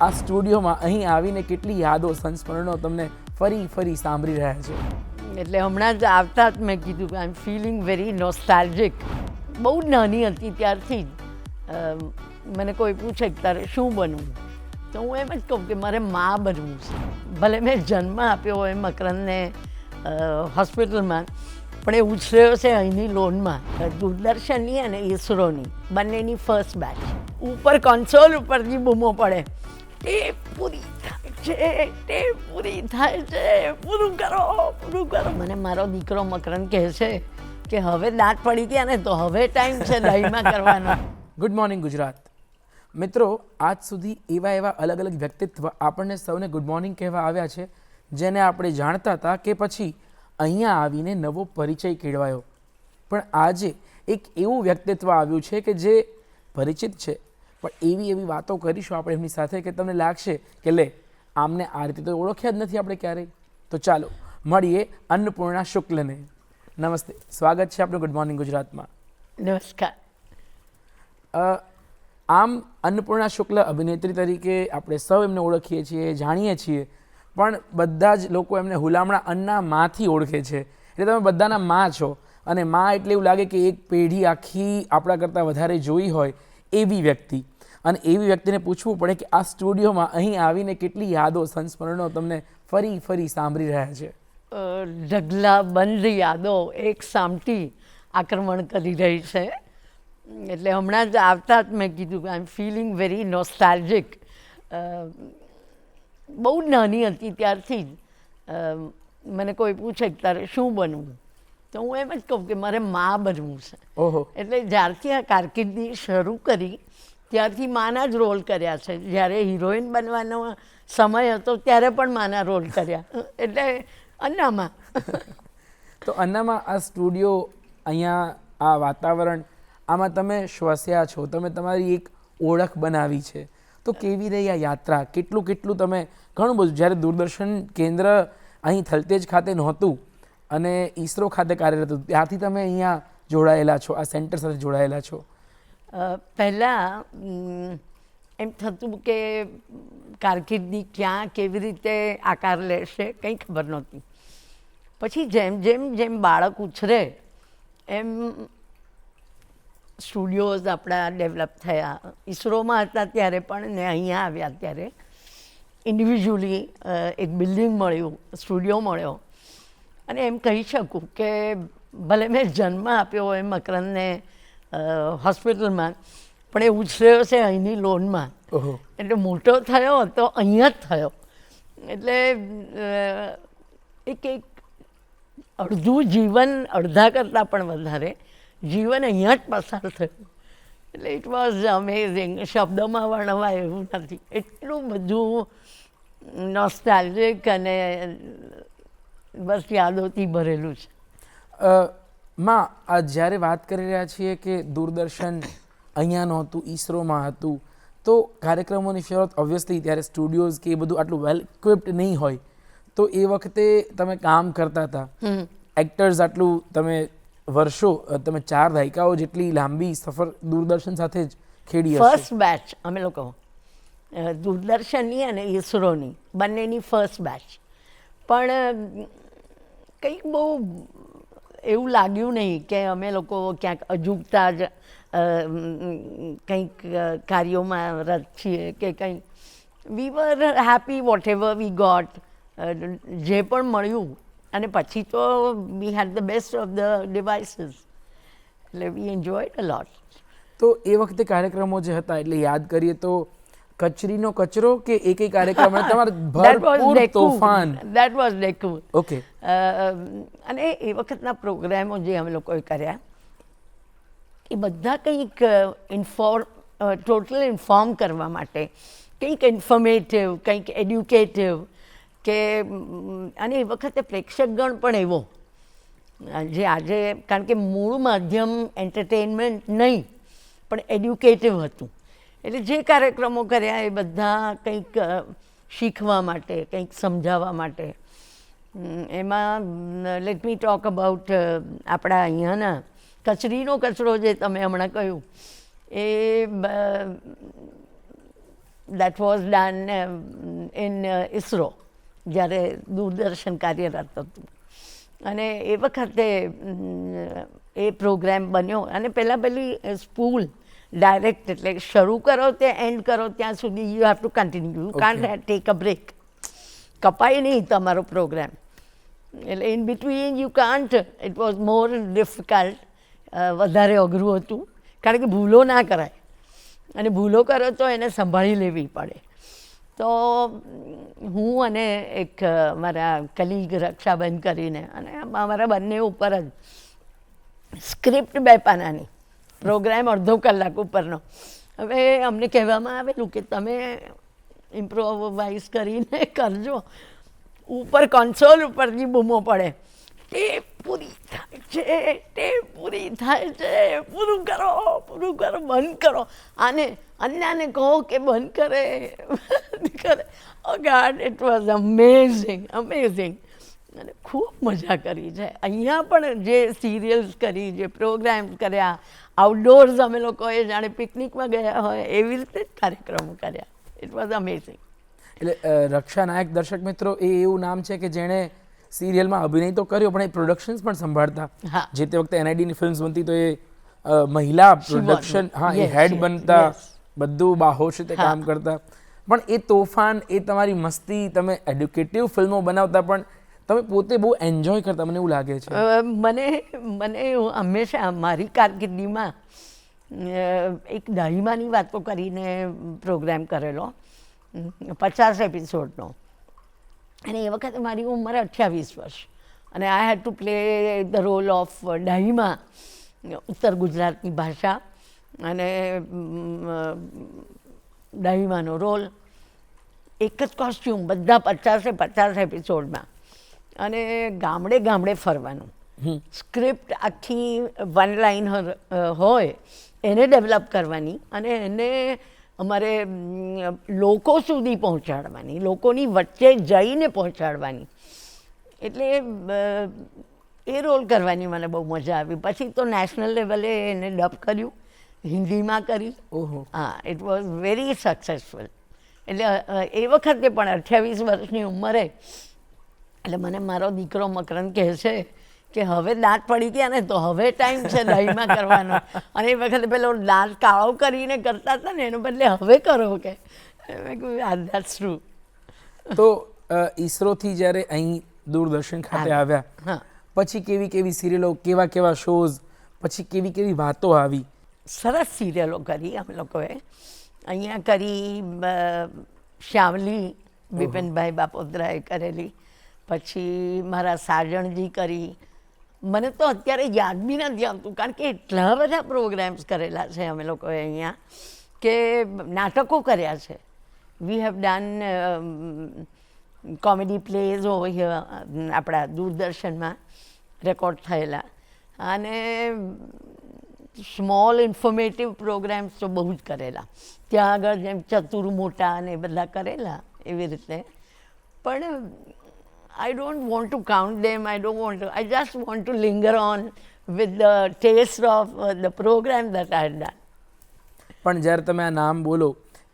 આ સ્ટુડિયોમાં અહીં આવીને કેટલી યાદો સંસ્મરણો તમને ફરી સાંભળી રહ્યા છે. એટલે હમણાં જ આવતા જ મેં કીધું કે I M feeling very nostalgic. બહુ નાની હતી ત્યારથી જ મને કોઈ પૂછે કે તારે શું બનવું, તો હું એમ જ કહું કે મારે મા બનવું છે. ભલે મેં જન્મ આપ્યો હોય મકરંદને હોસ્પિટલમાં, પણ એ ઉછર્યો છે અહીંની લોનમાં, દૂરદર્શનની અને ઈસરોની બંનેની ફર્સ્ટ બેચ. ઉપર કોન્સોલ ઉપરથી બૂમો પડે, ટેપ પૂરી થાય છે, ટેપ પૂરી થાય છે, પૂરું કરો. મને મારો દીકરો મકરંદ કહે છે કે હવે દાંત પડી ગયા ને તો હવે ટાઈમ છે દહીંમાં કરવાનો. Good morning Gujarat. મિત્રો, આજ સુધી એવા અલગ અલગ વ્યક્તિત્વ આપણને સૌને ગુડ મોર્નિંગ કહેવા આવ્યા છે, જેને આપણે જાણતા હતા કે પછી અહીંયા આવીને નવો પરિચય કેળવાયો. પણ આજે એક એવું વ્યક્તિત્વ આવ્યું છે કે જે પરિચિત છે, પણ એવી વાતો કરીશું આપણે એમની સાથે કે તમને લાગશે કે લે, આમને આ રીતે તો ઓળખ્યા જ નથી આપણે ક્યારેય. તો ચાલો મળીએ અન્નપૂર્ણા શુક્લને. નમસ્તે, સ્વાગત છે આપણું ગુડ મોર્નિંગ ગુજરાતમાં. નમસ્કાર. આમ અન્નપૂર્ણા શુક્લ અભિનેત્રી તરીકે આપણે સૌ એમને ઓળખીએ છીએ, જાણીએ છીએ, પણ બધા જ લોકો એમને હુલામણા અન્ના માંથી ઓળખે છે. એટલે તમે બધાના માં છો, અને માં એટલે એવું લાગે કે એક પેઢી આખી આપણા કરતાં વધારે જોઈ હોય એવી વ્યક્તિ. અને એવી વ્યક્તિને પૂછવું પડે કે આ સ્ટુડિયોમાં અહીં આવીને કેટલી યાદો સંસ્મરણો તમને ફરી સાંભળી રહ્યા છે. ઢગલા બંધ યાદો એક સામટી આક્રમણ કરી રહી છે. એટલે હમણાં જ આવતા જ મેં કીધું કે I M feeling very nostalgic. બહુ નાની હતી ત્યારથી જ મને કોઈ પૂછે કે તારે શું બનવું, તો હું એમ જ કહું કે મારે મા બનવું છે. ઓહો. એટલે જ્યારથી આ કારકિર્દી શરૂ કરી ત્યારથી માના જ રોલ કર્યા છે. જ્યારે હિરોઈન બનવાનો સમય હતો ત્યારે પણ માના રોલ કર્યા. એટલે અન્નામાં. તો અન્નામાં આ સ્ટુડિયો, અહીંયા આ વાતાવરણ, આમાં તમે શ્વસ્યા છો, તમે તમારી એક ઓળખ બનાવી છે. તો કેવી રહી આ યાત્રા? કેટલું તમે ઘણું બધું, જ્યારે દૂરદર્શન કેન્દ્ર અહીં થલતેજ ખાતે નહોતું અને ઈસરો ખાતે કાર્યરત હતું, ત્યારથી તમે અહીંયા જોડાયેલા છો, આ સેન્ટર સાથે જોડાયેલા છો. પહેલાં એમ થતું કે કારકિર્દી ક્યાં કેવી રીતે આકાર લેશે કંઈ ખબર નહોતી. પછી જેમ બાળક ઉછરે એમ સ્ટુડિયોઝ આપણા ડેવલપ થયા. ઈસરોમાં હતા ત્યારે પણ ને અહીંયા આવ્યા ત્યારે ઇન્ડિવિજ્યુઅલી એક બિલ્ડિંગ મળ્યું, સ્ટુડિયો મળ્યો. અને એમ કહી શકું કે ભલે મેં જન્મ આપ્યો હોય મકરંદને હોસ્પિટલમાં, પણ એ ઉછર્યો છે અહીંની લોનમાં. એટલે મોટો થયો તો અહીંયા જ થયો. એટલે એક અડધું જીવન, અડધા કરતાં પણ વધારે જીવન અહીંયા જ પસાર થયું. એટલે ઇટ વોઝ અમેઝિંગ. શબ્દોમાં વર્ણવાય એવું નથી. એટલું બધું નોસ્ટાલ્જિક અને બસ યાદોથી ભરેલું છે. માં, આ જ્યારે વાત કરી રહ્યા છીએ કે દૂરદર્શન અહીંયા નહોતું, ઈસરોમાં હતું, તો કાર્યક્રમોની શરૂઆત ઓબ્વિયસલી ત્યારે સ્ટુડિયોઝ કે એ બધું આટલું વેલ ઇક્વિપ્ડ નહીં હોય, તો એ વખતે તમે કામ કરતા હતા. એક્ટર્સ આટલું તમે વર્ષો, તમે 4 દાયકાઓ જેટલી લાંબી સફર દૂરદર્શન સાથે જ ખેડી. ફર્સ્ટ બેચ અમે લોકો, દૂરદર્શનની અને ઈસરોની બંનેની ફર્સ્ટ બેચ. પણ કંઈક બહુ એવું લાગ્યું નહીં કે અમે લોકો ક્યાંક અજુગતા જ કંઈક કાર્યોમાં રત છીએ કે કંઈ. We were happy whatever we got, જે પણ મળ્યું. અને પછી તો we had the best of the devices. એટલે વી એન્જોયડ અ લોટ. તો એ વખતે કાર્યક્રમો જે હતા, એટલે યાદ કરીએ તો કચરીનો કચરો કે એક કાર્યક્રમ તમારે ભરપૂર તોફાન. દેટ વોઝ ડેકુ. ઓકે. અને એ વખતના પ્રોગ્રામો જે અમે લોકોએ કર્યા એ બધા કંઈક ટોટલ ઇન્ફોર્મ કરવા માટે, કંઈક ઇન્ફોર્મેટિવ, કંઈક એડ્યુકેટિવ કે. અને એ વખતે પ્રેક્ષકગણ પણ એવો જે આજે, કારણ કે મૂળ માધ્યમ એન્ટરટેનમેન્ટ નહીં પણ એડ્યુકેટિવ હતું. એટલે જે કાર્યક્રમો કર્યા એ બધા કંઈક શીખવા માટે, કંઈક સમજાવવા માટે. એમાં લેટ મી ટોક અબાઉટ આપણા અહીંયાના કચરીનો કચરો જે તમે હમણાં કહ્યું, એ that was done in ISRO, જ્યારે દૂરદર્શન કાર્યરત હતું. અને એ વખતે એ પ્રોગ્રામ બન્યો. અને પેલી સ્પૂલ ડાયરેક્ટ, એટલે શરૂ કરો તે એન્ડ કરો ત્યાં સુધી you have to continue, you can't take a break. કપાય નહીં તમારો પ્રોગ્રામ. એટલે in between you can't. It was more difficult, વધારે અઘરું હતું, કારણ કે ભૂલો ના કરાય, અને ભૂલો કરો તો એને સંભાળી લેવી પડે. તો હું અને એક મારા કલીગ રક્ષાબેન કરીને, અને અમારા બંને ઉપર જ સ્ક્રિપ્ટ 2 પાનાની, પ્રોગ્રામ અડધો કલાક ઉપરનો. હવે અમને કહેવામાં આવેલું કે તમે ઇમ્પ્રોવાઇઝ કરીને કરજો. ઉપર કોન્સોલ ઉપરથી બૂમો પડે, ટેપ પૂરી થાય છે, ટેપ પૂરી થાય છે, પૂરું કરો, પૂરું કરો, બંધ કરો. આને કહો કે બંધ કરે. Oh God, it was amazing, amazing. અને ખૂબ મજા કરી છે. અહીંયા પણ જે સિરિયલ્સ કરી, જે પ્રોગ્રામ્સ કર્યા, આઉટડોર્સ અમે લોકોએ જાણે પિકનિકમાં ગયા હોય એવી રીતે જ કાર્યક્રમો કર્યા. It was amazing. એટલે રક્ષા નાયક, દર્શક મિત્રો, એ એવું નામ છે કે જેણે સિરિયલમાં અભિનય તો કર્યો પણ એ પ્રોડક્શન્સ પણ સંભાળતા. હા. જે તે વખતે એનઆઈડીની ફિલ્મ્સ બનતી તો એ મહિલા પ્રોડક્શન, હા, એ હેડ બનતા, બધું બાહોશ રીતે કામ કરતા. પણ એ તોફાન, એ તમારી મસ્તી, તમે એડ્યુકેટિવ ફિલ્મો બનાવતા પણ તમે પોતે બહુ એન્જોય કરતા, મને એવું લાગે છે. મને હંમેશા મારી કારકિર્દીમાં એક દાહીમાની વાતો કરીને પ્રોગ્રામ કરેલો, 50 એપિસોડનો. અને એ વખતે મારી ઉંમર 28 વર્ષ, અને I had to play the role of Dahima, ઉત્તર ગુજરાતની ભાષા, અને દાહીમાનો રોલ, એક જ કોસ્ટ્યુમ, બધા 50 એપિસોડમાં. અને ગામડે ગામડે ફરવાનું. સ્ક્રિપ્ટ આખી 1 લાઇન હોય એને ડેવલપ કરવાની, અને એને અમારે લોકો સુધી પહોંચાડવાની, લોકોની વચ્ચે જઈને પહોંચાડવાની. એટલે એ રોલ કરવાની મને બહુ મજા આવી. પછી તો નેશનલ લેવલે એને ડબ કર્યું, હિન્દીમાં કરી. ઓહો. હા, ઇટ વોઝ વેરી સક્સેસફુલ. એટલે એ વખતે પણ 28 વર્ષની ઉંમરે, એટલે મને મારો દીકરો મકરંદ કહે છે કે હવે દાંત પડી ગયા ને તો હવે ટાઈમ છે દહીંમાં કરવાનો. અને એ વખતે પેલો દાંત કાળો કરીને કરતા હતા ને, એનો બદલે હવે કરો કે. મેં કહ્યું ધેટ્સ ટ્રુ. તો ઈસરોથી જ્યારે અહીં દૂરદર્શન ખાતે આવ્યા, હા, પછી કેવી કેવી સિરિયલો, કેવા કેવા શોઝ, પછી કેવી કેવી વાતો આવી? સરસ સિરિયલો કરી અમે લોકોએ. અહીંયા કરી શ્યામલી, બિપિનભાઈ બાપોદરાએ કરેલી. પછી મારા સાજણજી કરી. મને તો અત્યારે યાદ બી નથી આવતું, કારણ કે એટલા બધા પ્રોગ્રામ્સ કરેલા છે અમે લોકોએ અહીંયા, કે નાટકો કર્યા છે. We have done comedy plays over here, આપણા દૂરદર્શનમાં રેકોર્ડ થયેલા. અને સ્મોલ ઇન્ફોર્મેટિવ પ્રોગ્રામ્સ તો બહુ જ કરેલા. ત્યાં આગળ જેમ ચતુર મોટા ને બધા કરેલા એવી રીતે. પણ I don't want to count them. I just want to linger on with the taste of the program that I had done. પણ જ્યારે તમે આ નામ બોલો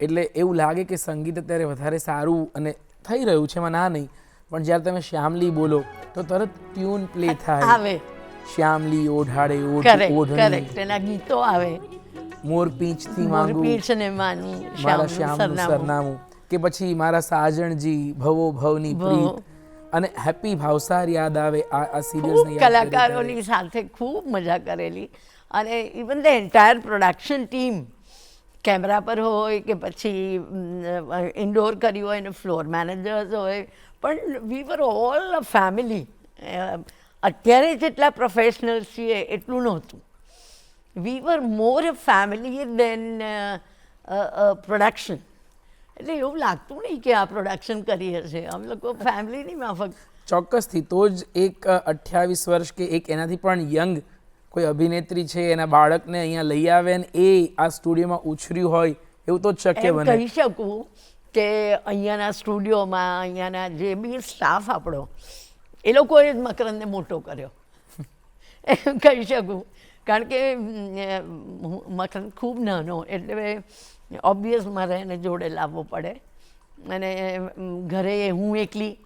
એટલે એવું લાગે કે સંગીત અત્યારે વધારે સારું અને થઈ રહ્યું છે, એમાં ના નહીં. પણ જ્યારે તમે શ્યામલી બોલો તો તરત ટ્યુન પ્લે થાય. આવે. શ્યામલી ઓઢાડે કરેક્ટ, ઓઢણી, એના ગીતો આવે. મોરપીંછથી માંગુ મોરપીંછ ને માનું, મારા શ્યામનું શ્યામનું સરનામું, કે પછી મારા સાજણજી, ભવો ભવની પ્રીત, અને હેપી ભાવસાર યાદ આવે. આ સિરિયલ્સને ખૂબ કલાકારોની સાથે ખૂબ મજા કરેલી. અને even the entire production team, camera પર હોય કે પછી ઇન્ડોર કર્યું હોય ને ફ્લોર મેનેજર્સ હોય, પણ વી વર ઓલ અ ફેમિલી. અત્યારે જેટલા પ્રોફેશનલ્સ છીએ એટલું નહોતું. વી વર મોર અ ફેમિલી દેન પ્રોડક્શન. એટલે એવું લાગતું નહીં કે આ પ્રોડક્શન કરીએ છીએ અમે લોકો, ફેમિલીની માફક. ચોક્કસથી. તો જ એક 28 વર્ષ કે એક એનાથી પણ યંગ કોઈ અભિનેત્રી છે, એના બાળકને અહીંયા લઈ આવે ને એ આ સ્ટુડિયોમાં ઉછર્યું હોય એવું તો જ શક્ય બને. કહી શકું કે અહીંયાના સ્ટુડિયોમાં અહીંયાના જે બી સ્ટાફ આપણો, એ લોકોએ જ મકરંદને મોટો કર્યો એમ કહી શકું. કારણ કે મકરંદ ખૂબ નાનો, એટલે ઓબ્વિયસ મારે એને જોડે લાવવો પડે. અને ઘરે હું એકલી,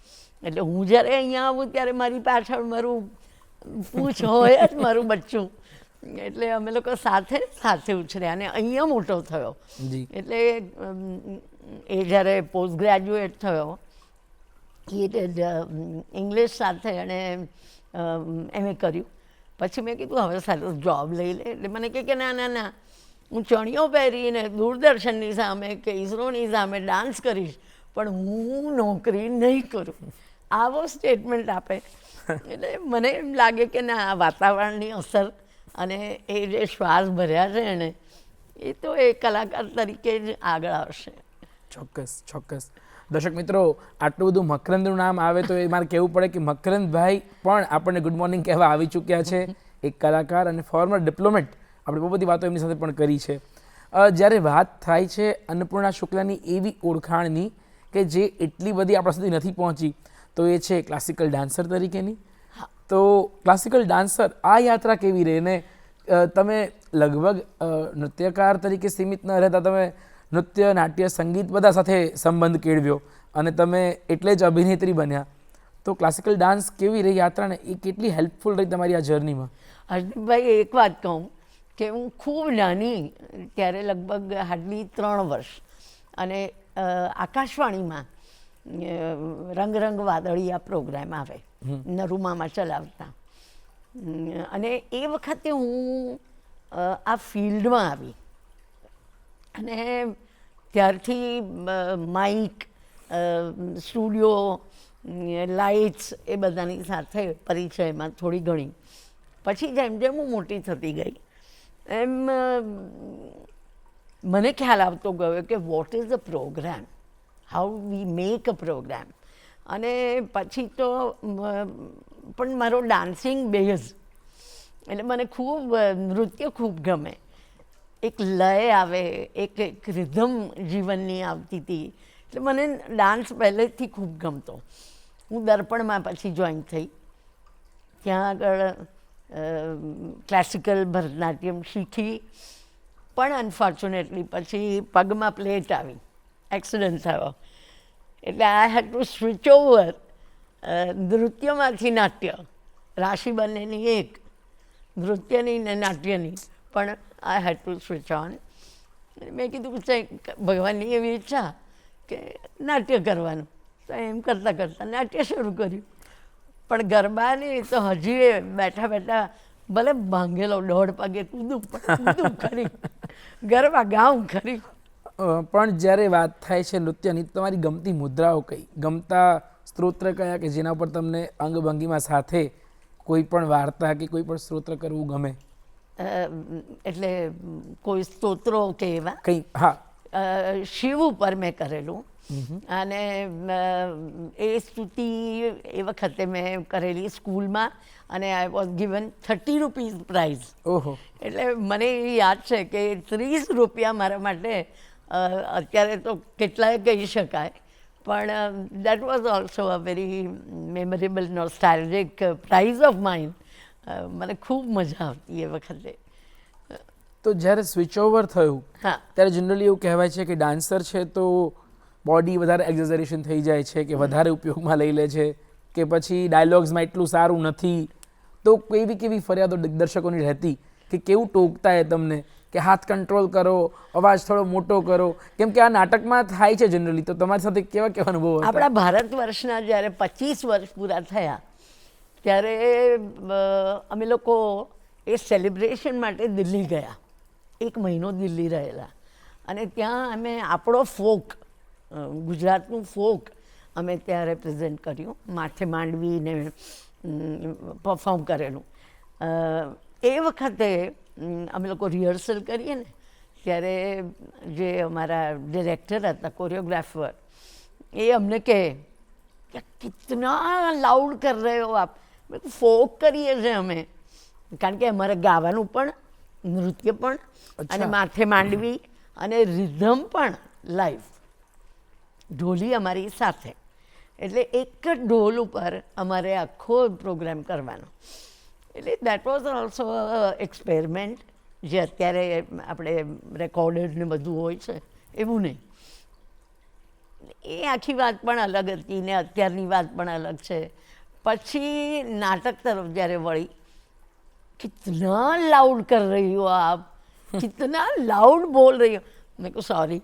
એટલે હું જ્યારે અહીંયા આવું ત્યારે મારી પાછળ મારું પૂછ હોય જ મારું બચ્ચું. એટલે અમે લોકો સાથે ઉછર્યા અને અહીંયા મોટો થયો. જી. એટલે એ જ્યારે પોસ્ટ ગ્રેજ્યુએટ થયો એ ઇંગ્લિશ સાથે એણે MA કર્યું. પછી મેં કીધું હવે સારું જોબ લઈ લે. એટલે મને કહે કે ના ના ના, હું ચણિયો પહેરીને દૂરદર્શનની સામે કે ઇસરોની સામે ડાન્સ કરીશ, પણ હું નોકરી નહીં કરું. આવો સ્ટેટમેન્ટ આપે. એટલે મને એમ લાગે કે ના, આ વાતાવરણની અસર અને એ જે શ્વાસ ભર્યા છે એણે, એ તો એ કલાકાર તરીકે જ આગળ આવશે. ચોક્કસ. દર્શક મિત્રો, આટલું બધું મકરંદનું નામ આવે તો એ મારે કહેવું પડે કે મકરંદભાઈ પણ આપણને ગુડ મોર્નિંગ કહેવા આવી ચૂક્યા છે. એક કલાકાર અને ફોર્મર ડિપ્લોમેટ. આપણે બહુ બધી વાતો એમની સાથે પણ કરી છે. જ્યારે વાત થાય છે અન્નપૂર્ણા શુક્લાની એવી ઓળખાણની કે જે એટલી બધી આપણા સુધી નથી પહોંચી, તો એ છે ક્લાસિકલ ડાન્સર તરીકેની. તો ક્લાસિકલ ડાન્સર, આ યાત્રા કેવી રહી? ને તમે લગભગ નૃત્યકાર તરીકે સીમિત ન રહેતા તમે નૃત્ય, નાટ્ય, સંગીત બધા સાથે સંબંધ કેળવ્યો અને તમે એટલે જ અભિનેત્રી બન્યા. તો ક્લાસિકલ ડાન્સ કેવી રહી યાત્રાને? એ કેટલી હેલ્પફુલ રહી તમારી આ જર્નીમાં? હર્ષદીપભાઈ, એક વાત કહું કે હું ખૂબ નાની ત્યારે, લગભગ હાર્ડલી 3 વર્ષ, અને આકાશવાણીમાં રંગ રંગ વાદળિયા પ્રોગ્રામ આવે નરુમામાં ચલાવતા. અને એ વખતે હું આ ફિલ્ડમાં આવી અને ત્યારથી માઇક, સ્ટુડિયો, લાઇટ્સ એ બધાની સાથે પરિચયમાં થોડી ઘણી. પછી જેમ જેમ હું મોટી થતી ગઈ એમ મને ખ્યાલ આવતો ગયો કે what is a programme, how we make a programme. અને પછી તો પણ મારો ડાન્સિંગ બેઝ, એટલે મને ખૂબ નૃત્ય ખૂબ ગમે. એક લય આવે, એક રિધમ જીવનની આવતી હતી. એટલે મને ડાન્સ પહેલેથી ખૂબ ગમતો. હું દર્પણમાં પછી જોઈન થઈ. ત્યાં આગળ ક્લાસિકલ ભરતનાટ્યમ શીખી, પણ અનફોર્ચ્યુનેટલી પછી પગમાં પ્લેટ આવી, એક્સિડન્ટ થયો. એટલે આઈ હેડ ટુ સ્વિચ ઓવર નૃત્યમાંથી નાટ્ય. રાશિ બંનેની એક, નૃત્યની ને નાટ્યની, પણ આઈ હેડ ટુ સ્વિચ ઓન. મેં કીધું કે ભગવાનની એવી ઈચ્છા કે નાટ્ય કરવાનું, તો એમ કરતાં કરતાં નાટ્ય શરૂ કર્યું. પણ ગરબાની તો હજી બેઠા બેઠા ભલે ભાંગેલો 1.5 પગે કૂદું ખરી, ગરબા ગાઉં ખરી. પણ જ્યારે વાત થાય છે નૃત્યની, તમારી ગમતી મુદ્રાઓ કઈ, ગમતા સ્ત્રોત્ર કયા કે જેના પર તમને અંગભંગીમાં સાથે કોઈ પણ વાર્તા કે કોઈ પણ સ્ત્રોત્ર કરવું ગમે? એટલે કોઈ સ્તોત્રો કે એવા કંઈ? હા. શિવ ઉપર મેં કરેલું. અને એ સ્તુતિ એ વખતે મેં કરેલી સ્કૂલમાં, અને I was given 30 rupees prize. ઓહો. એટલે મને એ યાદ છે કે 30 રૂપિયા મારા માટે અત્યારે તો કેટલાય કહી શકાય, પણ that was also a very memorable nostalgic prize of mine. મને ખૂબ મજા આવતી એ વખતે. તો જ્યારે સ્વિચ ઓવર થયું, હા, ત્યારે જનરલી એવું કહેવાય છે કે ડાન્સર છે તો બોડી વધારે એક્ઝેઝરેશન થઈ જાય છે, કે વધારે ઉપયોગમાં લઈ લે છે, કે પછી ડાયલોગ્સમાં એટલું સારું નથી. તો કેવી ફરિયાદો દિગ્દર્શકોની રહેતી કે કેવું ટોકતા એ તમને કે હાથ કંટ્રોલ કરો, અવાજ થોડો મોટો કરો? કેમ કે આ નાટકમાં થાય છે જનરલી. તો તમારી સાથે કેવા અનુભવ હતા? આપણા ભારત વર્ષના જ્યારે 25 વર્ષ પૂરા થયા ત્યારે અમે લોકો એ સેલિબ્રેશન માટે દિલ્હી ગયા. 1 મહિનો દિલ્હી રહેલા, અને ત્યાં અમે આપણો ફોક, ગુજરાતનું ફોક અમે ત્યાં રેપ્રેઝન્ટ કર્યું. માથે માંડવીને પરફોર્મ કરેલું. એ વખતે અમે લોકો રિહર્સલ કરીએ ને ત્યારે જે અમારા ડિરેક્ટર હતા, કોરિયોગ્રાફર, એ અમને કહે કે કિતના લાઉડ કર રહે હો આપ. ફોક કરીએ છીએ અમે, કારણ કે અમારે ગાવાનું પણ, નૃત્ય પણ, અને માથે માંડવી અને રિધમ પણ લાઈવ, ઢોલી અમારી સાથે. એટલે એક જ ઢોલ ઉપર અમારે આખો પ્રોગ્રામ કરવાનો. એટલે દેટ વોઝ ઓલ્સો એક્સપેરિમેન્ટ, જે અત્યારે આપણે રેકોર્ડેડ ને બધું હોય છે એવું નહીં. એ આખી વાત પણ અલગ હતી ને અત્યારની વાત પણ અલગ છે. પછી નાટક તરફ જ્યારે વળી, कितना लाउड कर रही हो आप, कितना लाउड बोल रही हो. મેં કહું સોરી,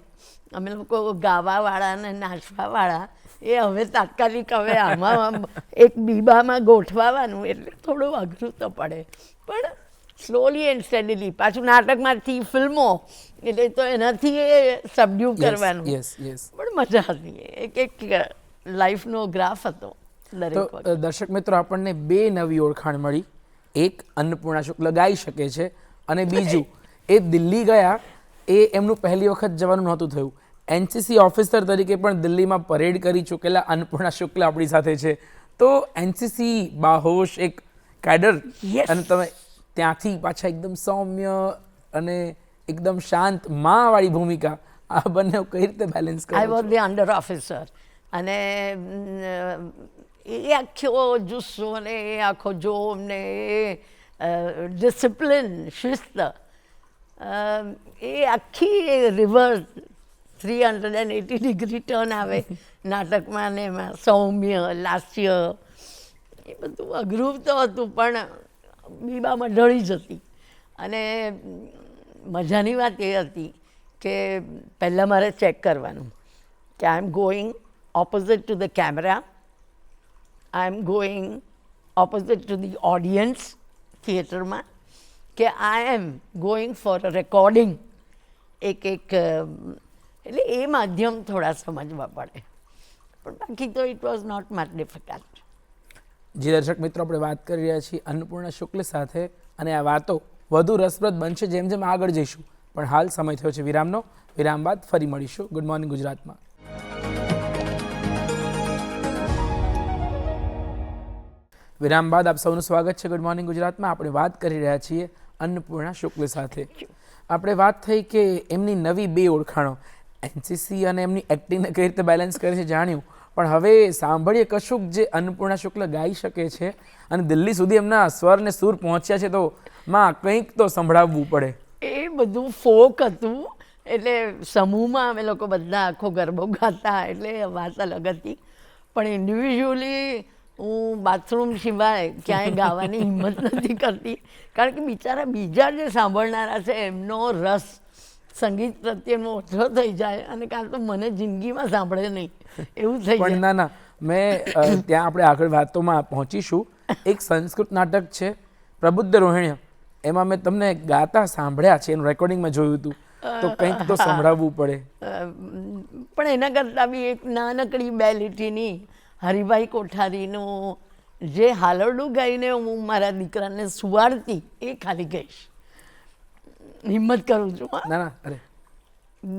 અમે લોકો ગાવાવાળા ને નાચવાવાળા એ હવે તાત્કાલિક હવે આમાં એક બીબામાં ગોઠવાવાનું એટલે થોડું અઘરું તો પડે, પણ સ્લોલી એન્ડ સ્ટેડીલી. પાછું નાટકમાંથી ફિલ્મો એટલે તો એનાથી એ સબડ્યુ કરવાનું. Yes yes. પણ મજા હતી. એક લાઈફનો ગ્રાફ હતો દરેક તો વખતે. દર્શક મિત્રો, આપણને બે નવી ઓળખાણ મળી. એક, અન્નપૂર્ણા શુક્લ ગાઈ શકે છે, અને બીજું, એ દિલ્હી ગયા એ એમનું પહેલી વખત જવાનું નહોતું થયું. એનસીસી ઓફિસર તરીકે પણ દિલ્હીમાં પરેડ કરી ચૂકેલા અન્નપૂર્ણા શુક્લ આપણી સાથે છે. તો એનસીસી બાહોશ એક કેડર, Yes. અને તમે ત્યાંથી પાછા એકદમ સૌમ્ય અને એકદમ શાંત વાળી ભૂમિકા, આ બંને કઈ રીતે બેલેન્સ આઈ કરો વોઝ ધી અંડર ઓફિસર, અને એ આખો જુસ્સો ને એ આખો જોમ ને એ ડિસિપ્લિન, શિસ્ત, એ આખી રિવર્સ 380 ડિગ્રી ટર્ન આવે નાટકમાં ને એમાં. સૌમ્ય, લાસ્ય, એ બધું અઘરું તો હતું પણ બીબામાં ઢળી જતી. અને મજાની વાત એ હતી કે પહેલાં મારે ચેક કરવાનું કે I am going opposite to the camera, I am going opposite to the audience થિયેટરમાં, કે I am going for a recording. એટલે એ માધ્યમ થોડા સમજવા પડે, પણ બાકી તો it was not much difficult. જે દર્શક મિત્રો, આપણે વાત કરી રહ્યા છીએ અન્નપૂર્ણા શુક્લ સાથે, અને આ વાતો વધુ રસપ્રદ બનશે જેમ જેમ આગળ જઈશું. પણ હાલ સમય થયો છે વિરામનો. વિરામ બાદ ફરી મળીશું ગુડ મોર્નિંગ ગુજરાતમાં. વિરામ બાદ આપ સૌનું સ્વાગત છે ગુડ મોર્નિંગ ગુજરાતમાં. આપણે વાત કરી રહ્યા છીએ અન્નપૂર્ણા શુક્લ સાથે. આપણે વાત થઈ કે એમની નવી બે ઓળખાણો, એનસીસી અને એમની એક્ટિંગને કઈ રીતે બેલેન્સ કરે છે જાણ્યું. પણ હવે સાંભળીએ કશુંક જે અન્નપૂર્ણા શુક્લ ગાઈ શકે છે, અને દિલ્હી સુધી એમના સ્વર ને સૂર પહોંચ્યા છે, તો માં કંઈક તો સંભળાવવું પડે. એ બધું ફોક હતું, એટલે સમૂહમાં અમે લોકો બધા આખો ગરબો ગાતા, એટલે વાત અલગ હતી. પણ ઇન્ડિવિજ્યુઅલી હું બાથરૂમ સિવાય ક્યાંય ગાવાની હિંમત નથી કરતી, કારણ કે બિચારા બીજા જે સાંભળનારા છે એમનો રસ સંગીત પ્રત્યેનો ઓછો થઈ જાય, અને કાં તો મને જિંદગીમાં સાંભળે નહીં એવું થઈ જાય. પણ ના, મેં ત્યાં આપણે આગળ વાતોમાં પહોંચીશું. એક સંસ્કૃત નાટક છે પ્રબુદ્ધ રોહિણી, એમાં મેં તમને ગાતા સાંભળ્યા છે, એનું રેકોર્ડિંગ મેં જોયું હતું, તો કંઈક તો સંભળાવવું પડે. પણ એના કરતાં બી એક નાનકડી બે લીટીની હરિભાઈ કોઠારીનું જે હાલરડું ગાઈને હું મારા દીકરાને સુવાડતી, એ ખાલી ગઈશ. હિંમત કરું છું. ના ના, અરે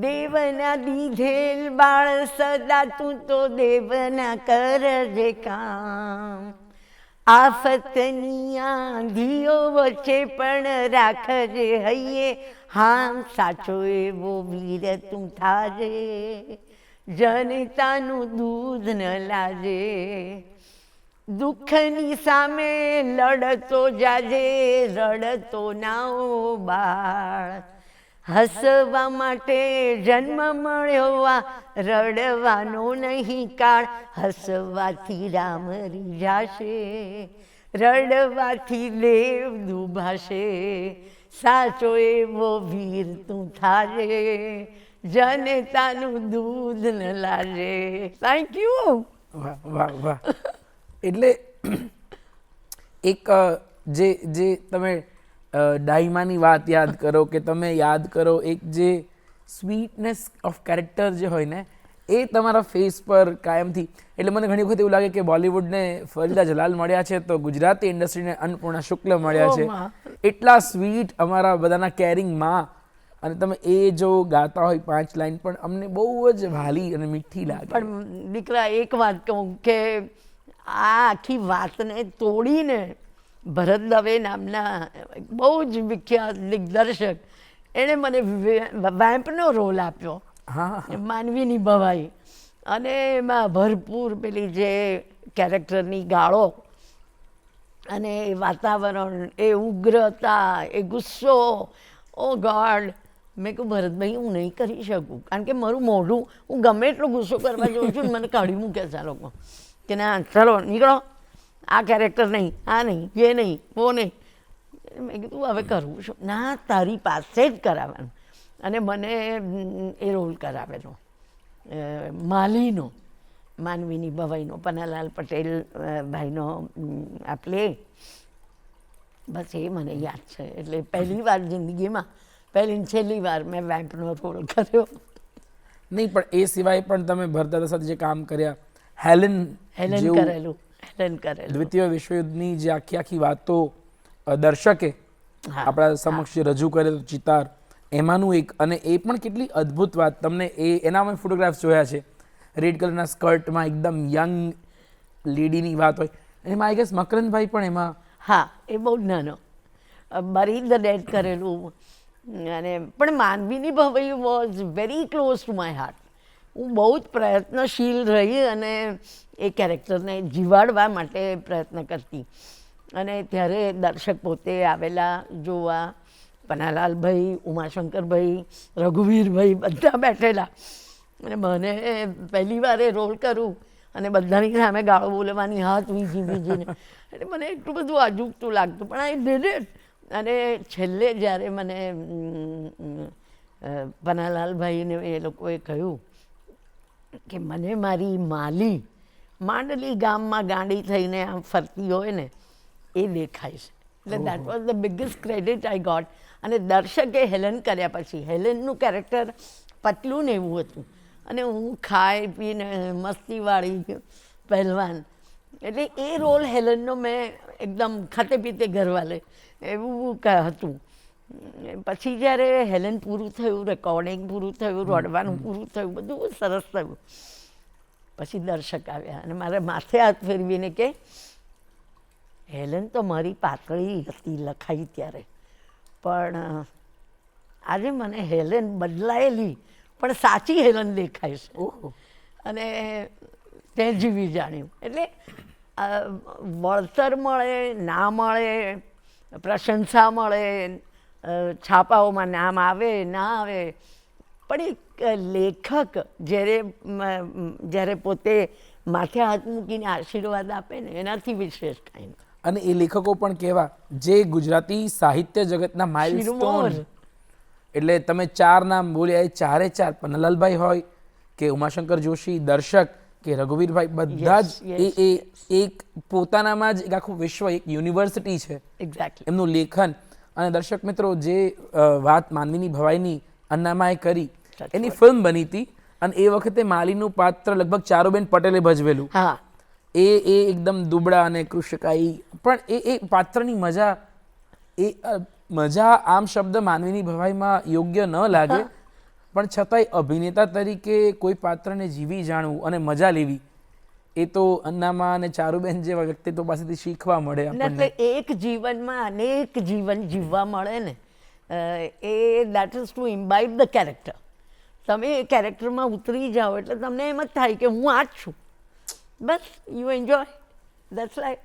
દેવના દીધેલ બાળ સદા તું તો દેવના કરજે કામ, આફતની આંધીઓ વચ્ચે પણ રાખજે હૈયે હામ, સાચો એવો વીર તું થાજે, જનતાનું દૂધ ન લાજે, દુઃખની સામે લડતો જાજે, રડતો નાઓ બાળ, હસવા માટે જન્મ મળ્યો આ, રડવાનો નહીં કાળ, હસવાથી રામ રીઝાશે, રડવાથી દેવ દુભાશે, સાચો એવો વીર તું થાજે, જનતાનું દૂધ ન લાજે. Thank you. વાહ વાહ વાહ. એટલે એક જે તમે ડાઈમાની વાત યાદ કરો કે તમે યાદ કરો, એક જે સ્વીટનેસ ઓફ કેરેક્ટર જે હોય ને, એ તમારા ફેસ પર કાયમથી. એટલે મને ઘણી વખત એવું લાગે કે બોલિવૂડને ફરીદા જલાલ મળ્યા છે, તો ગુજરાતી ઇન્ડસ્ટ્રીને અન્નપૂર્ણા શુક્લ મળ્યા છે. એટલા સ્વીટ, અમારા બધાના કેરિંગ માં. અને તમે એ જો ગાતા હોય 5 લાઈન, પણ અમને બહુ જ ભાલી અને મીઠી લાગે. પણ દીકરા, એક વાત કહું કે આ આખી વાતને તોડીને ભરત દવે નામના બહુ જ વિખ્યાત દિગ્દર્શક, એણે મને વેમ્પનો રોલ આપ્યો. હા, માનવીની ભવાઈ, અને એમાં ભરપૂર પેલી જે કેરેક્ટરની ગાળો અને એ વાતાવરણ, એ ઉગ્રતા, એ ગુસ્સો, ઓ ગોડ, મેં કહ્યું ભરતભાઈ હું નહીં કરી શકું, કારણ કે મારું મોઢું હું ગમે એટલો ગુસ્સો કરવા જાઉં છું ને મને કાઢી મૂકે છે આ લોકો કે ના ચલો નીકળો, આ કેરેક્ટર નહીં, આ નહીં, એ નહીં, વો નહીં. મેં કીધું હવે કરવું છું, ના તારી પાસે જ કરાવવાનું. અને મને એ રોલ કરાવેલો માલીનો, માનવીની ભવાઈનો, પન્નાલાલ પટેલ ભાઈનો આ પ્લે. બસ એ મને યાદ છે. એટલે પહેલી વાર જિંદગીમાં પહેલી ને છેલ્લી વાર મેં વેમ્પનો રોલ કર્યો. નહીં, પણ એ સિવાય પણ તમે ભરતદાદા સાથે જે કામ કર્યા, હેલેન જેવું કરેલું. દ્વિતીય વિશ્વયુદ્ધની જે આખી આખી વાતો દર્શકે હા, આપણા સમક્ષ જે રજૂ કરેલો ચિતાર, એમાંનું એક, અને એ પણ કેટલી અદ્ભુત વાત. તમને એના અમે ફોટોગ્રાફ્સ જોયા છે, રેડ કલરના સ્કર્ટમાં એકદમ યંગ લેડીની વાત હોય, એમાં આઈ ગેસ મકરંદભાઈ પણ એમાં. હા, એ બહુ જ નાનો બરી ધ ડેડ કરેલું. અને પણ માનવીની Bhavai was very close to my heart. હું બહુ જ પ્રયત્નશીલ રહી અને એ કેરેક્ટરને જીવાડવા માટે પ્રયત્ન કરતી. અને ત્યારે દર્શક પોતે આવેલા જોવા, પન્નાલાલભાઈ, ઉમાશંકરભાઈ, રઘુવીરભાઈ બધા બેઠેલા. અને મને પહેલી વાર એ રોલ કરું અને બધાની સામે ગાળો બોલવાની, હાથ વીંજી વીંજીને, એટલે મને એટલું બધું અજુગતું લાગતું, પણ આઈ ડીડ ઇટ. અને છેલ્લે જ્યારે મને પન્નાલાલભાઈને એ લોકોએ કહ્યું કે મને મારી માલી માંડલી ગામમાં ગાંડી થઈને આમ ફરતી હોય ને એ દેખાય છે. એટલે that was the biggest credit I got. અને દર્શકે હેલન કર્યા પછી, હેલનનું કેરેક્ટર પતલું ને એવું હતું, અને હું ખાઈ પીને મસ્તીવાળી પહેલવાન, એટલે એ રોલ હેલનનો મેં એકદમ ખાતે પીતે ઘરવાલે એવું હતું. પછી જ્યારે હેલન પૂરું થયું, રેકોર્ડિંગ પૂરું થયું, રડવાનું પૂરું થયું, બધું સરસ થયું, પછી દર્શક આવ્યા અને મારે માથે હાથ ફેરવીને કે હેલન તો મારી પાતળી હતી લખાઈ ત્યારે, પણ આજે મને હેલન બદલાયેલી પણ સાચી હેલન દેખાય છે. ઓહો. અને તે જીવી જાણ્યું. એટલે વળતર મળે ના મળે, પ્રશંસા મળે, છાપાઓમાં નામ આવે ના આવે, પણ એક લેખક જ્યારે પોતે માથે હાથ મૂકીને આશીર્વાદ આપે ને એનાથી વિશેષ કાંઈ નહીં. અને એ લેખકો પણ કેવા જે ગુજરાતી સાહિત્ય જગતના માઇલસ્ટોન. શિરોમોર. એટલે તમે ચાર નામ બોલ્યા, એ ચારે ચાર, પન્નાલાલભાઈ હોય કે ઉમાશંકર જોશી, દર્શક કે રઘુવીરભાઈ, બધા જ એ એક પોતાનામાં જ એક આખું વિશ્વ, એક યુનિવર્સિટી છે એક્ઝેક્ટલી. એમનું લેખન. અને દર્શક મિત્રો, જે વાત માનવીની ભવાઈની અન્નામાએ કરી, એની ફિલ્મ બની હતી, અને એ વખતે માલીનું પાત્ર લગભગ ચારુબેન પટેલે ભજવેલું. હા, એ એકદમ દુબળા અને કૃષકાઈ, પણ એ પાત્રની મજા આમ શબ્દ માનવીની ભવાઈમાં યોગ્ય ન લાગે, પણ છતાંય અભિનેતા તરીકે કોઈ પાત્રને જીવી જાણવું અને મજા લેવી, એ તો અન્નામાં અને ચારુબેન જેવા વ્યક્તિત્વ પાસેથી શીખવા મળે આપણને. એક જીવનમાં અનેક જીવન જીવવા મળે ને, એ that is to imbibe the character. તમે એ કેરેક્ટરમાં ઉતરી જાઓ એટલે તમને એમ જ થાય કે હું આ જ છું, બસ યુ એન્જોય, દેટ્સ લાઈફ.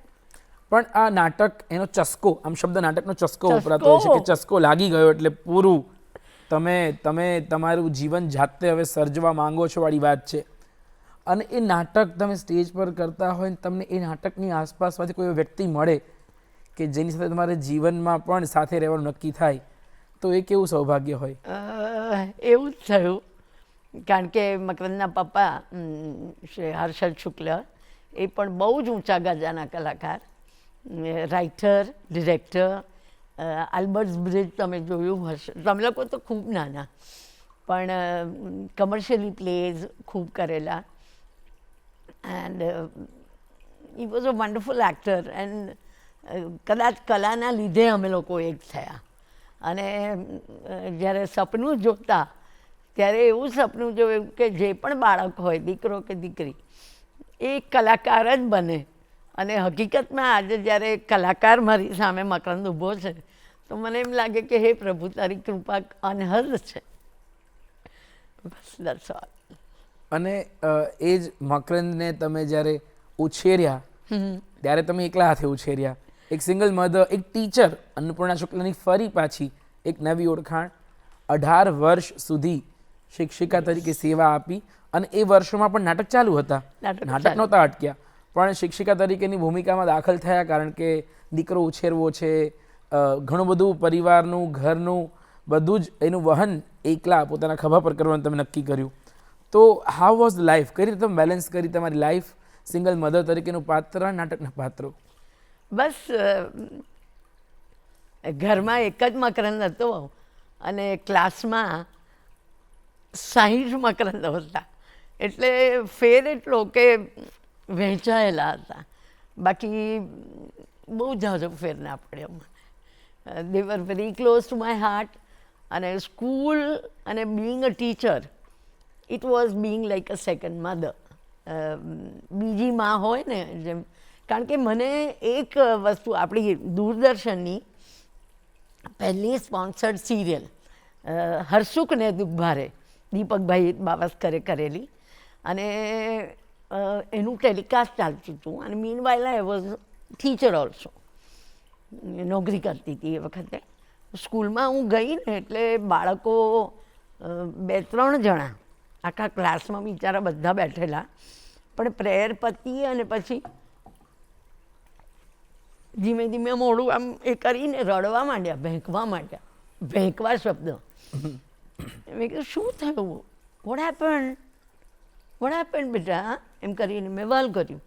પણ આ નાટક, એનો ચસ્કો, આમ શબ્દ નાટકનો ચસ્કો વપરાતો હોય છે કે ચસ્કો લાગી ગયો એટલે પૂરું, તમે તમારું જીવન જાતે હવે સર્જવા માંગો છો વાળી વાત છે. અને એ નાટક તમે સ્ટેજ પર કરતા હોય ને તમને એ નાટકની આસપાસમાંથી કોઈ વ્યક્તિ મળે કે જેની સાથે તમારે જીવનમાં પણ સાથે રહેવાનું નક્કી થાય, તો એ કેવું સૌભાગ્ય હોય. એવું જ થયું, કારણ કે મકરંદના પપ્પા શ્રી હર્ષદ શુક્લ, એ પણ બહુ જ ઊંચા ગાજાના કલાકાર, રાઇટર, ડિરેક્ટર. આલ્બર્ટ્સ બ્રિજ તમે જોયું હશે, તમે લોકો તો ખૂબ નાના, પણ કમર્શિયલી પ્લેઝ ખૂબ કરેલા. And he was a wonderful actor. And કદાચ કલાના લીધે અમે લોકો એક થયા. અને જ્યારે સપનું જોતા ત્યારે એવું સપનું જોયું કે જે પણ બાળક હોય, દીકરો કે દીકરી, એ કલાકાર જ બને. અને હકીકતમાં આજે જ્યારે કલાકાર મારી સામે મકરંદ ઊભો છે તો મને એમ લાગે કે હે પ્રભુ, તારી કૃપા અનહદ છે. બસ that's all. અને એ જ મકરંદને તમે જ્યારે ઉછેર્યા ત્યારે તમે એકલા હાથે ઉછેર્યા, એક સિંગલ મધર, એક ટીચર, અન્નપૂર્ણા શુક્લની ફરી પાછી એક નવી ઓળખાણ. 18 વર્ષ સુધી શિક્ષિકા તરીકે સેવા આપી અને એ વર્ષોમાં પણ નાટક ચાલુ હતા. નાટક નહોતા અટક્યા, પણ શિક્ષિકા તરીકેની ભૂમિકામાં દાખલ થયા કારણ કે દીકરો ઉછેરવો છે, ઘણું બધું પરિવારનું ઘરનું બધું જ એનું વહન એકલા પોતાના ખભા પર કરવાનું તમે નક્કી કર્યું. તો હાઉ વોઝ લાઈફ? કઈ રીતે તમે બેલેન્સ કરી તમારી લાઈફ, સિંગલ મધર તરીકેનું પાત્ર, નાટકના પાત્રો? બસ ઘરમાં એક જ મકરંદ હતો અને ક્લાસમાં 60 મકરંદ હતા, એટલે ફેર એટલો કે વહેંચાયેલા હતા. બાકી બહુ ઝાઝો ફેર ના પડ્યો મને. They were very close to my heart. અને સ્કૂલ અને being a teacher, it was being like a second mother. બીજી માં હોય ને જેમ, કારણ કે મને એક વસ્તુ આપણી દૂરદર્શનની પહેલી સ્પોન્સર્ડ સિરિયલ હરસુખને દુઃખ દીપકભાઈ બાવસ્કરે કરેલી, અને એનું ટેલિકાસ્ટ ચાલતું હતું. અને mean while I was teacher also, નોકરી કરતી હતી એ વખતે. સ્કૂલમાં હું ગઈ ને એટલે બાળકો 2-3 જણા આખા ક્લાસમાં બિચારા બધા બેઠેલા, પણ પ્રેયર પતી અને પછી ધીમે ધીમે મોડું આમ એ કરીને રડવા માંડ્યા, ભેંકવા માંડ્યા. ભેંકવા શબ્દ. મેં કીધું શું થયું? What happen? વોટ હેપન બેટા? એમ કરીને મેં વાલ કર્યું.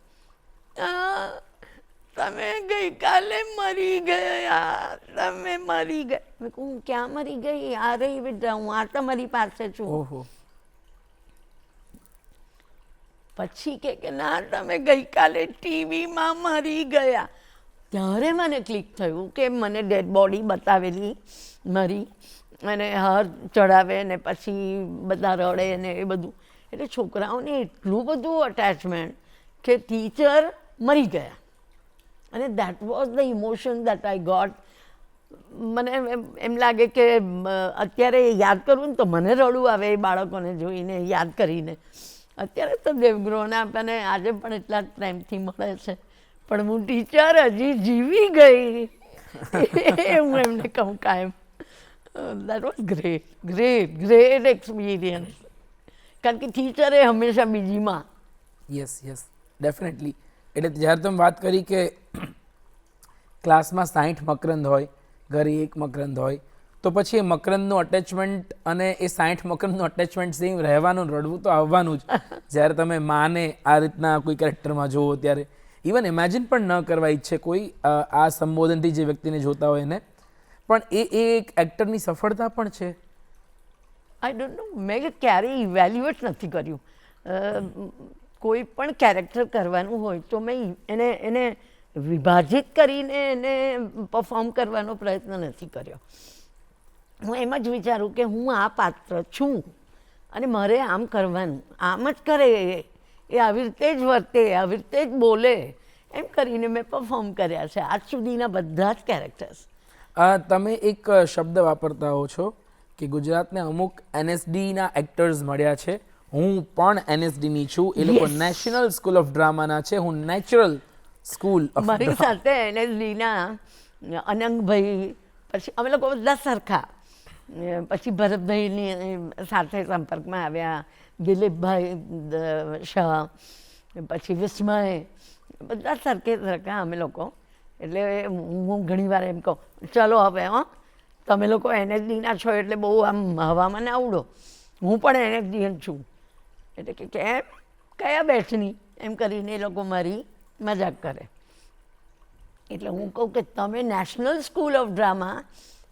તમે ગઈકાલે મરી ગયા, તમે મરી ગયા. મેં કહું હું ક્યાં મરી ગઈ? આ રહી બેટા, હું આ તમારી પાસે છું. ઓહો. પછી કે ના, તમે ગઈકાલે ટીવીમાં મરી ગયા. ત્યારે મને ક્લિક થયું કે મને ડેડ બોડી બતાવેલી મરી, અને હાર ચડાવે ને પછી બધા રડે ને એ બધું. એટલે છોકરાઓને એટલું બધું અટેચમેન્ટ કે ટીચર મરી ગયા. અને that was the emotion that I got. મને એમ લાગે કે અત્યારે યાદ કરું ને તો મને રડવું આવે એ બાળકોને જોઈને, યાદ કરીને. અત્યારે તો દેવગ્રોહને આપણને આજે પણ એટલા જ પ્રેમથી મળે છે, પણ હું ટીચર હજી જીવી ગઈ એ હું એમને કહું કાયમ. That was great, great, great experience. કારણ કે ટીચર એ હંમેશા બીજી માં. Yes yes, definitely. એટલે જ્યારે તમે વાત કરી કે ક્લાસમાં 60 મકરંદ હોય, ઘરે 1 મકરંદ હોય, તો પછી એ મકરંદનું અટેચમેન્ટ અને એ 60 મકરંદનું અટેચમેન્ટ સેમ રહેવાનું, રડવું તો આવવાનું જ. જ્યારે તમે માને આ રીતના કોઈ કેરેક્ટરમાં જુઓ ત્યારે ઇવન ઇમેજિન પણ ન કરવા ઈચ્છે કોઈ આ સંબોધનથી જે વ્યક્તિને જોતા હોય એને. પણ એ એક એક્ટરની સફળતા પણ છે. આઈ ડોન્ટ નો, મેં ક્યારેય ઇવેલ્યુએટ નથી કર્યું. કોઈ પણ કેરેક્ટર કરવાનું હોય તો મેં એને વિભાજિત કરીને એને પરફોર્મ કરવાનો પ્રયત્ન નથી કર્યો. હું એમ જ વિચારું કે હું આ પાત્ર છું અને મારે આમ કરવાનું, આમ જ કરે, એ આવી રીતે જ વર્તે, આવી રીતે જ બોલે, એમ કરીને મેં પરફોર્મ કર્યા છે આજ સુધીના બધા જ કેરેક્ટર્સ. તમે એક શબ્દ વાપરતા હો છો કે ગુજરાતને અમુક NSDના એક્ટર્સ મળ્યા છે. હું પણ NSDની છું. એ લોકો નેશનલ સ્કૂલ ઓફ ડ્રામાના છે, હું નેચરલ સ્કૂલ ઓફ. મારી સાથે NSDના અનંગભાઈ, પછી અમે લોકો બધા સરખા. પછી ભરતભાઈની સાથે સંપર્કમાં આવ્યા, દિલીપભાઈ શાહ, પછી વિસ્મય, બધા સરખે સરખા અમે લોકો. એટલે હું ઘણીવાર એમ કહું, ચલો હવે તમે લોકો NSDના છો એટલે બહુ આમ હવામાં ના ઉડો, હું પણ NSDN છું. એટલે કે કેમ, કયા બેચની, એમ કરીને એ લોકો મારી મજાક કરે. એટલે હું કહું કે તમે નેશનલ સ્કૂલ ઓફ ડ્રામા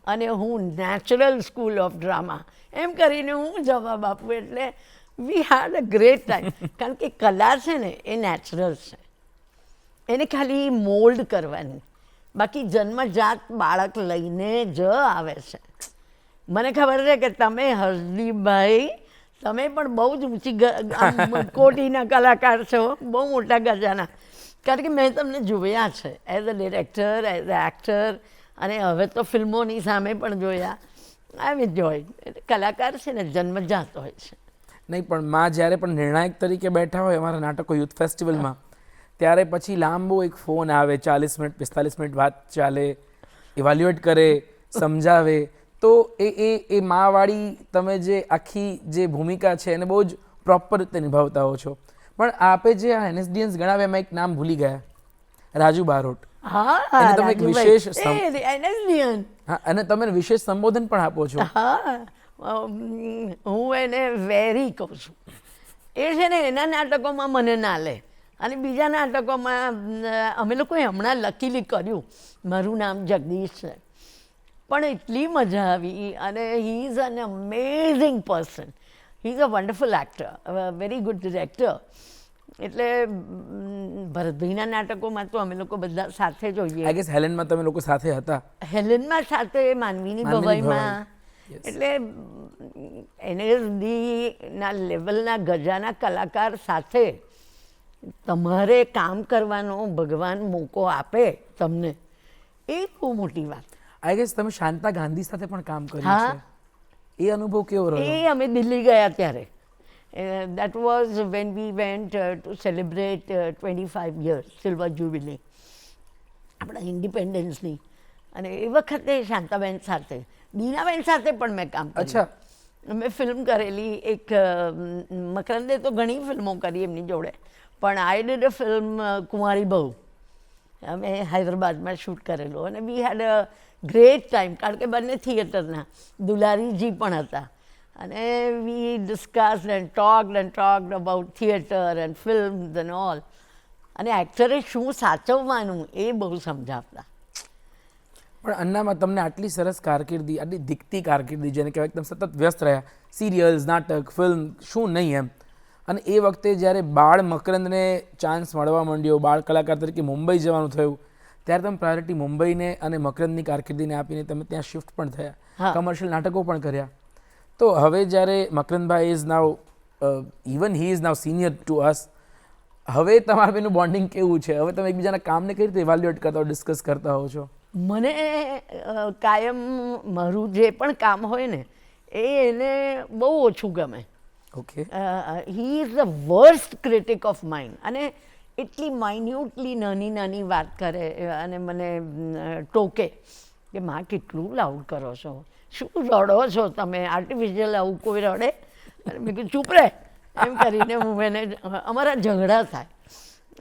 અને હું નેચરલ સ્કૂલ ઓફ ડ્રામા, એમ કરીને હું જવાબ આપું. એટલે વી હેડ અ ગ્રેટ ટાઈમ. કારણ કે કલા છે ને એ નેચરલ છે, એને ખાલી મોલ્ડ કરવાની. બાકી જન્મજાત બાળક લઈને જ આવે છે. મને ખબર છે કે તમે હર્ષદીપભાઈ, તમે પણ બહુ જ ઊંચી કોટીના કલાકાર છો, બહુ મોટા ગજાના. કારણ કે મેં તમને જોયા છે as a director, as a actor, અને હવે તો ફિલ્મોની સામે પણ જોયા. I enjoy. એટલે કલાકાર છે ને જન્મજાત હોય છે. નહીં, પણ માં જ્યારે પણ નિર્ણાયક તરીકે બેઠા હોય અમારા નાટકો યુથ ફેસ્ટિવલમાં, ત્યારે પછી લાંબો એક ફોન આવે, 40 મિનિટ 45 મિનિટ વાત ચાલે, ઇવાલ્યુએટ કરે, સમજાવે, તો એ માવાળી તમે જે આખી જે ભૂમિકા છે એને બહુ જ પ્રોપર રીતે નિભાવતા હો છો. પણ આપે જે આ NSDNs ગણાવ્યા એમાં એક નામ ભૂલી ગયા, રાજુ બારોટ. હા એને તમે એક વિશેષ NSDN. હા, અને તમે વિશેષ સંબોધન પણ આપો છો. હા, હું એને વેરી કહું છું. એ છે ને એના નાટકોમાં મને ના લે, અને બીજા નાટકોમાં અમે લોકોએ હમણાં લકીલી કર્યું, મારું નામ જગદીશ છે, પણ એટલી મજા આવી. અને he is an amazing person, he is a wonderful actor, very good director. એટલે ભરતભાઈના નાટકોમાં તો અમે લોકો બધા સાથે જોઈએ. આઈ ગેસ હેલેનમાં તમે લોકો સાથે હતા. હેલેનમાં સાથે, માનવીની ભવાઈમાં. એટલે NSDના લેવલના ગજાના કલાકાર સાથે તમારે કામ કરવાનો ભગવાન મોકો આપે તમને, એ બહુ મોટી વાત. આઈ ગેસ તમે શાંતા ગાંધી સાથે પણ કામ કર્યું હા. છે, એ અનુભવ કેવો રહ્યો? એ અમે દિલ્હી ગયા ત્યારે, that was when we went to celebrate 25 years silver jubilee આપણા ઇન્ડિપેન્ડન્સની. અને એ વખતે શાંતાબેન સાથે, બીનાબેન સાથે પણ મેં કામ કર્યું. અચ્છા. મેં ફિલ્મ કરેલી એક, મકરંદે તો ઘણી ફિલ્મો કરી એમની જોડે, પણ આઈ ડીડ અ ફિલ્મ કુંવારી બહુ, અમે હૈદરાબાદમાં શૂટ કરેલું. અને વી હેડ અ ગ્રેટ ટાઈમ, કારણ કે બંને થિયેટરના દુલારીજી પણ હતા. અને we discussed and talked about theatre and films and all. અને એક્ટરે શું સાચવવાનું એ બહુ સમજાવતા. પણ અન્નામાં તમને આટલી સરસ કારકિર્દી, આટલી દીકતી કારકિર્દી, જેને કહેવાય એકદમ સતત વ્યસ્ત રહ્યા, સિરિયલ્સ, નાટક, ફિલ્મ, શું નહીં એમ. અને એ વખતે જ્યારે બાળ મકરંદને ચાન્સ મળવા માંડ્યો, બાળ કલાકાર તરીકે મુંબઈ જવાનું થયું, ત્યારે તમે પ્રાયોરિટી મુંબઈને અને મકરંદની કારકિર્દીને આપીને તમે ત્યાં શિફ્ટ પણ થયા, કમર્શિયલ નાટકો પણ કર્યા. તો હવે જ્યારે Makarandbhai is now, even he is now senior to us, હવે તમારા બેનું બોન્ડિંગ કેવું છે? હવે તમે એકબીજાના કામને કઈ રીતે ઇવાલ્યુએટ કરતા હો, ડિસ્કસ કરતા હો છો? મને કાયમ મારું જે પણ કામ હોય ને એ એને બહુ ઓછું ગમે. Okay. He is the worst critic of mind. અને એટલી માઇન્યુટલી નાની નાની વાત કરે અને મને ટોકે કે માં કેટલું લાઉડ કરો છો, શું રડો છો તમે, આર્ટિફિશિયલ આવું કોઈ રડે? અને મેં કીધું ચૂપ રહે એમ કરીને હું એને, અમારા ઝઘડા થાય.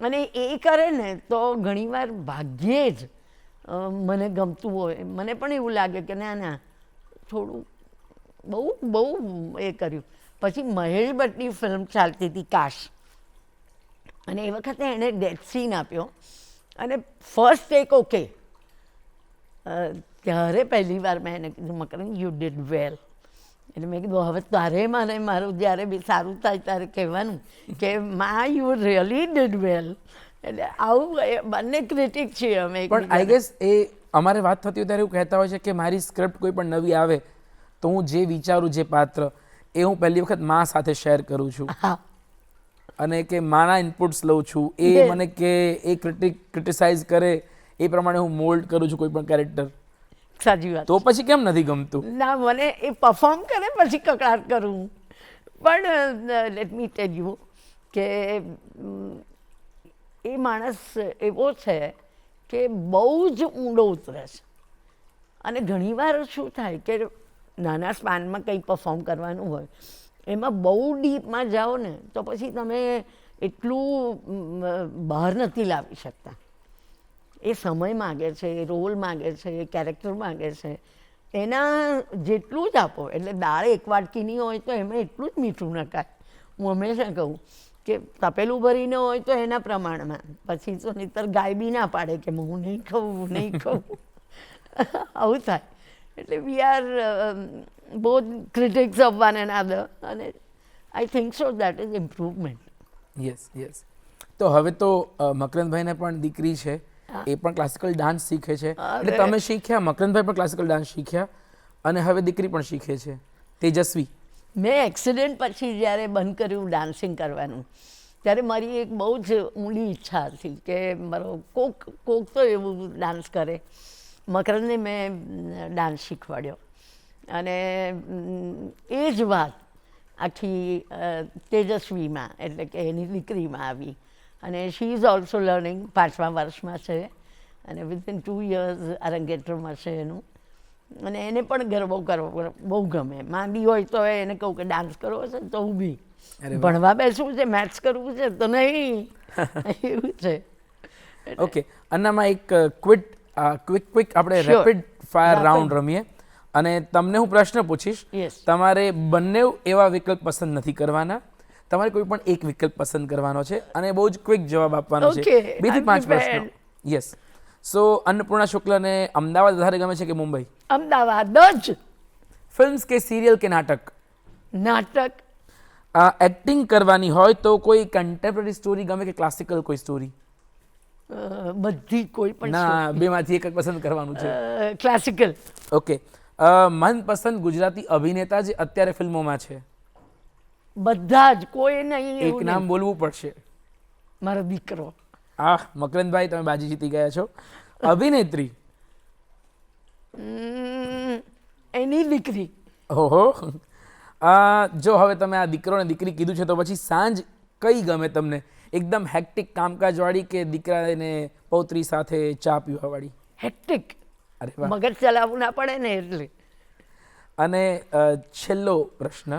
અને એ કરે ને તો ઘણીવાર ભાગ્યે જ મને ગમતું હોય. મને પણ એવું લાગે કે ના ના થોડું બહુ એ કર્યું. પછી મહેશ ભટ્ટની ફિલ્મ ચાલતી હતી કાશ, અને એ વખતે એણે ડેથ સીન આપ્યો અને ફર્સ્ટ ટેક ઓકે. ત્યારે પહેલી વાર મેં એને કીધું મકરંદ યુ ડીડ વેલ. એટલે મેં કીધું હવે તારે મને મારું જ્યારે બી સારું થાય ત્યારે કહેવાનું કે માં યુ રિયલી ડીડ વેલ. એટલે આવું બંને ક્રિટિક છીએ અમે. પણ આઈ ગેસ એ અમારે વાત થતી હોય ત્યારે એવું કહેતા હોય છે કે મારી સ્ક્રિપ્ટ કોઈ પણ નવી આવે તો હું જે વિચારું, જે પાત્ર, એ હું પહેલી વખત મા સાથે શેર કરું છું. અને કે માના ઇનપુટ્સ લઉં છું, એ મને કે એ ક્રિટિસાઇઝ કરે એ પ્રમાણે હું મોલ્ડ કરું છું કોઈ પણ કેરેક્ટર. સાચી વાત. તો પછી કેમ નથી ગમતું? ના, મને એ પરફોર્મ કરે પછી કકડાટ કરું. પણ લેટ મી ટેલ યુ કે એ માણસ એવો છે કે બહુ જ ઊંડો ઉતરે છે. અને ઘણીવાર શું થાય કે નાના સ્પાનમાં કંઈ પરફોર્મ કરવાનું હોય, એમાં બહુ ડીપમાં જાઓ ને તો પછી તમે એટલું બહાર નથી લાવી શકતા. એ સમય માગે છે, એ રોલ માગે છે, એ કેરેક્ટર માગે છે. એના જેટલું જ આપો. એટલે દાળ એક વાટકીની હોય તો એમાં એટલું જ મીઠું નખાય. હું હંમેશા કહું કે તપેલું ભરીને હોય તો એના પ્રમાણમાં, પછી તો નહીંતર ગાય બી ના પાડે કે હું નહીં ખાઉં નહીં ખાઉં. આવું થાય. એટલે we are both critics of one another, અને I think so that is improvement. Yes yes. તો હવે તો મકરંદભાઈને પણ દીકરી છે, એ પણ ક્લાસિકલ ડાન્સ શીખે છે. એટલે તમે શીખ્યા, મકરંદભાઈ પણ ક્લાસિકલ ડાન્સ શીખ્યા, અને હવે દીકરી પણ શીખે છે, તેજસ્વી. મેં એક્સિડન્ટ પછી જ્યારે બંધ કર્યું ડાન્સિંગ કરવાનું, ત્યારે મારી એક બહુ જ ઊંડી ઈચ્છા હતી કે મારો કોક તો એવું ડાન્સ કરે. મકરંદને મેં ડાન્સ શીખવાડ્યો. અને એ જ વાત આખી તેજસ્વીમાં, એટલે કે એની દીકરીમાં આવી. અને શી ઇઝ ઓલ્સો લર્નિંગ, 5મા વર્ષમાં છે, અને વિધિન 2 years અરંગેટ્રમ હશે એનું. અને એને પણ ગરબો કરવો બહુ ગમે. માંદી હોય તો એને કહું કે ડાન્સ કરવો છે તો ઊભી, ભણવા બેસવું છે મેથ્સ કરવું છે તો નહીં. એવું છે. ઓકે, અન્નામાં એક ક્વિક આપણે Sure. Rapid fire Rapid. Round રમીએ અને તમને હું પ્રશ્ન પૂછીશ. Yes. તમારે બંને એવા વિકલ્પ પસંદ નથી કરવાના, તમારે કોઈ પણ એક વિકલ્પ પસંદ કરવાનો છે અને બહુ જ ક્વિક જવાબ આપવાનો છે. Okay, 2 થી I'm 5 પ્રશ્નો. prepared. યસ. સો અન્નપૂર્ણા શુક્લને અમદાવાદ વધારે ગમે છે કે મુંબઈ? અમદાવાદ જ. ફિલ્મ્સ કે સિરિયલ કે નાટક? નાટક. એક્ટિંગ કરવાની હોય તો કોઈ કન્ટેમ્પરરી સ્ટોરી ગમે કે ક્લાસિકલ કોઈ સ્ટોરી? બધી કોઈ પણ ના, બેમાંથી એક જ પસંદ કરવાનું છે. ક્લાસિકલ. ઓકે, મનપસંદ ગુજરાતી અભિનેતા જે અત્યારે ફિલ્મોમાં છે? બધા જ, કોઈ નહીં એક એવું નામ નહીં. બોલવું પડશે. મારો દીકરો. મકરંદભાઈ, તમે બાજી જીતી ગયા છો. અભિનેત્રી? એની દીકરી. ઓહો. જો હવે તમે આ દીકરો ને દીકરી કીધું છે તો પછી સાંજ કઈ ગમે તમને? એકદમ હેક્ટિક કામકાજવાળી કે દીકરાને પૌત્રી સાથે ચા પીવાવાળી? હેક્ટિક. અરે વાહ. મગજ ચલાવવું ના પડે ને એટલે. અને છેલ્લો પ્રશ્ન,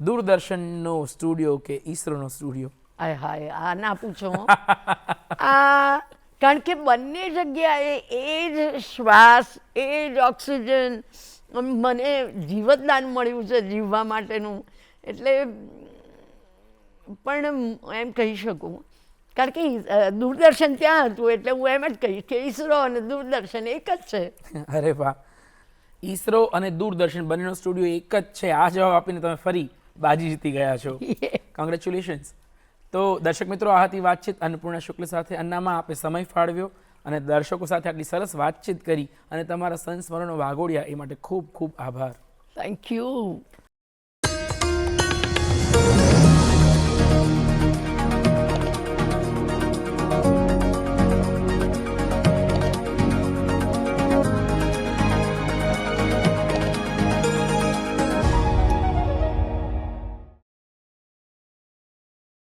દૂરદર્શનનો સ્ટુડિયો કે ઈસરોનો સ્ટુડિયો? હાય હાય, આ ના પૂછો હો. આ કારણ કે બંને જગ્યાએ એ જ શ્વાસ, એ જ ઓક્સિજન, મને જીવતદાન મળ્યું છે જીવવા માટેનું. એટલે પણ એમ કહી શકું, કારણ કે દૂરદર્શન ત્યાં હતું એટલે હું એમ જ કહીશ કે ઈસરો અને દૂરદર્શન એક જ છે. અરે વાહ. ઈસરો અને દૂરદર્શન બંનેનો સ્ટુડિયો એક જ છે. આ જવાબ આપીને તમે ફરી બાજી જીતી ગયા છો. કોંગ્રેચ્યુલેશન્સ. તો દર્શક મિત્રો, આ હતી વાતચીત અન્નપૂર્ણા શુક્લ સાથે. અન્નામાં આપે સમય ફાળવ્યો અને દર્શકો સાથે આટલી સરસ વાતચીત કરી અને તમારા સંસ્મરણો વાગોડ્યા એ માટે ખૂબ ખૂબ આભાર. Thank you.